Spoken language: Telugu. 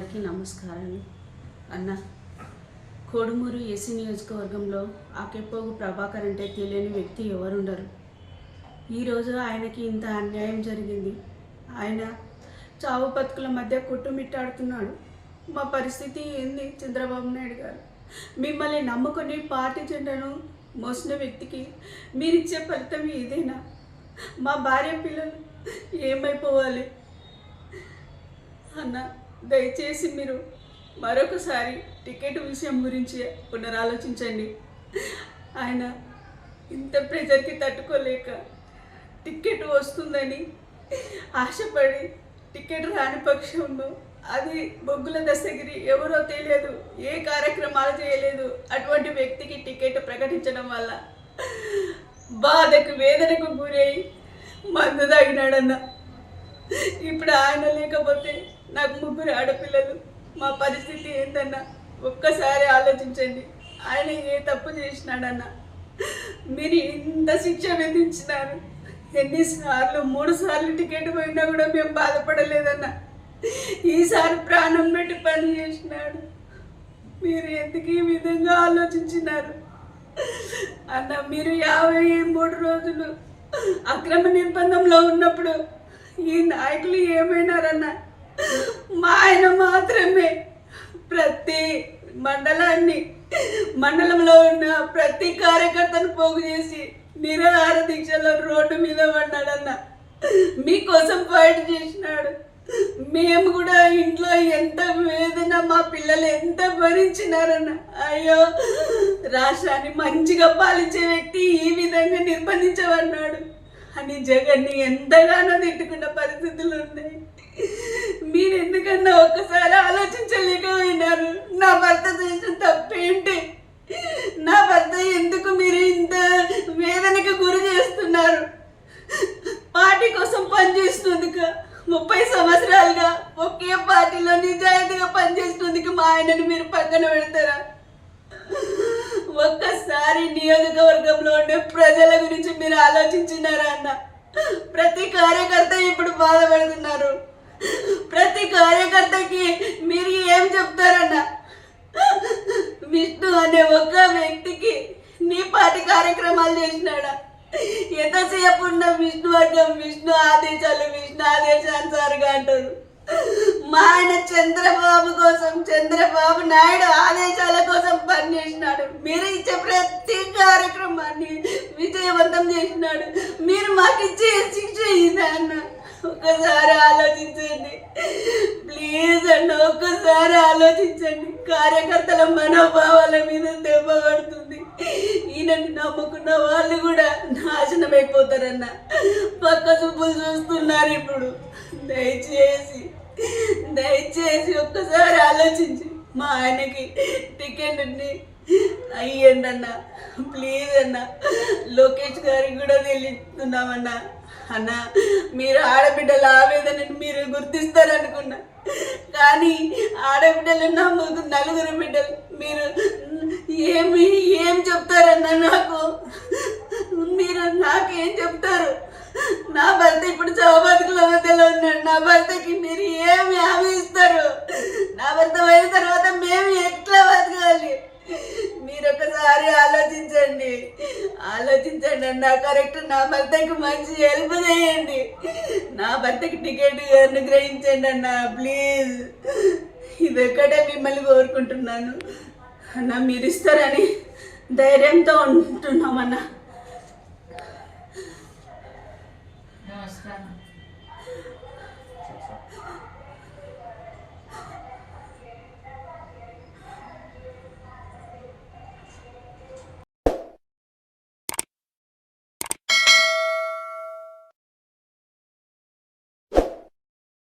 అందరికీ నమస్కారాలు. అన్న, కోడుమూరు ఏసీ నియోజకవర్గంలో ఆకెపోగు ప్రభాకర్ అంటే తెలియని వ్యక్తి ఎవరుండరు. ఈరోజు ఆయనకి ఇంత అన్యాయం జరిగింది. ఆయన చావు బతుకుల మధ్య కొట్టుమిట్టాడుతున్నాడు. మా పరిస్థితి ఏంది చంద్రబాబు నాయుడు గారు? మిమ్మల్ని నమ్ముకొని పార్టీ జెండాను మోసిన వ్యక్తికి మీరిచ్చే ఫలితం ఇదేనా? మా భార్య పిల్లలు ఏమైపోవాలి? అన్న, దయచేసి మీరు మరొకసారి టికెట్ విషయం గురించి పునరాలోచించండి. ఆయన ఇంత ప్రెజర్కి తట్టుకోలేక టికెట్ వస్తుందని ఆశపడి టికెట్ రాని పక్షంలో అది బొగ్గుల దస్తగిరి ఎవరో తెలియదు, ఏ కార్యక్రమాలు చేయలేదు, అటువంటి వ్యక్తికి టికెట్ ప్రకటించడం వల్ల బాధకు వేదనకు గురై మందు తాగినాడన్న. ఇప్పుడు ఆయన లేకపోతే నాకు 3 ఆడపిల్లలు. మా పరిస్థితి ఏంటన్నా ఒక్కసారి ఆలోచించండి. ఆయన ఏ తప్పు చేసినాడన్నా? మీరు ఇంత శిక్ష విధించినారు. ఎన్నిసార్లు 3 సార్లు టికెట్ పోయినా కూడా మేము బాధపడలేదన్నా. ఈసారి ప్రాణం పెట్టి పని చేసినాడు. మీరు ఎందుకు ఈ విధంగా ఆలోచించినారు అన్న? మీరు 53 రోజులు అక్రమ నిర్బంధంలో ఉన్నప్పుడు ఈ నాయకులు ఏమైనారన్న? మా ఆయన మాత్రమే ప్రతి మండలంలో ఉన్న ప్రతి కార్యకర్తను పోగు చేసి నిరాహార దీక్షలో రోడ్డు మీద పడ్డాడన్న. మీకోసం ఫైట్ చేసినాడు. మేము కూడా ఇంట్లో ఎంత వేదన, మా పిల్లలు ఎంత భరించినారన్న. అయ్యో, రాష్ట్రాన్ని మంచిగా పాలించే వ్యక్తి ఈ విధంగా నిర్బంధించబడినాడు అని జగన్ని ఎంతగానో తిట్టుకున్న పరిస్థితులు ఉన్నాయి. మీరు ఎందుకన్నా ఒక్కసారి ఆలోచించలేకపోయినారు? నా భర్త చేసిన తప్పేంటి? నా భర్త ఎందుకు మీరు ఇంత వేదనకు గురి చేస్తున్నారు? పార్టీ కోసం పనిచేస్తున్నందుకు 30 సంవత్సరాలుగా ఒకే పార్టీలో నిజాయితీగా పనిచేస్తున్నందుకు మా ఆయనను మీరు పక్కన పెడతారా? ఒక్కసారి నియోజకవర్గంలో ఉండే ప్రజల గురించి మీరు ఆలోచించినారా అన్న? ప్రతి కార్యకర్త ఇప్పుడు బాధపడుతున్నారు. ప్రతి కార్యకర్తకి మీరు ఏం చెప్తారన్న? విష్ణు అనే ఒక్క వ్యక్తికి నీ పార్టీ కార్యక్రమాలు చేసినాడా? ఎంతసేపు ఉన్న విష్ణు వర్గం విష్ణు ఆదేశానుసారిగా అంటారు. మా ఆయన చంద్రబాబు కోసం, చంద్రబాబు నాయుడు ఆదేశాల కోసం పనిచేసినాడు. మీరు ఇచ్చే ప్రతి కార్యక్రమాన్ని విజయవంతం చేసినాడు. మీరు మాకు ఇచ్చే శిక్ష ఇదే అన్న. ఒక్కసారి ఆలోచించండి ప్లీజ్ అన్న, ఒక్కసారి ఆలోచించండి. కార్యకర్తల మనోభావాల మీద దెబ్బ పడుతుంది. ఈయనని నమ్ముకున్న వాళ్ళు కూడా నాశనం అయిపోతారన్న. పక్క చూపులు చూస్తున్నారు ఇప్పుడు. దయచేసి ఒక్కసారి ఆలోచించి మా ఆయనకి టికెట్ అయ్యండి అన్న. ప్లీజ్ అన్న. లోకేష్ గారికి కూడా తెలుస్తున్నామన్నా. అన్న, మీరు ఆడబిడ్డల ఆవేదనని మీరు గుర్తిస్తారనుకున్నా, కానీ ఆడబిడ్డలు నమ్ముకు 4 బిడ్డలు. మీరు ఏం చెప్తారన్న నాకు? మీరు నాకేం చెప్తారు? నా భర్త ఇప్పుడు చావు బతుకుల మధ్యలో ఉన్నాడు. నా భర్తకి మీరు ఏమి హామీ ఇస్తారు? నా భర్త అయిన తర్వాత మేము ఎట్లా బతకాలి? మీరు ఒకసారి ఆలోచించండి అన్న. కరెక్ట్, నా భర్తకి మంచి హెల్ప్ చేయండి. నా భర్తకి టికెట్ అనుగ్రహించండి అన్న, ప్లీజ్. ఇదొక్కటే మిమ్మల్ని కోరుకుంటున్నాను అన్న. మీరు ఇస్తారని ధైర్యంతో ఉంటున్నామన్నా. నమస్కారం.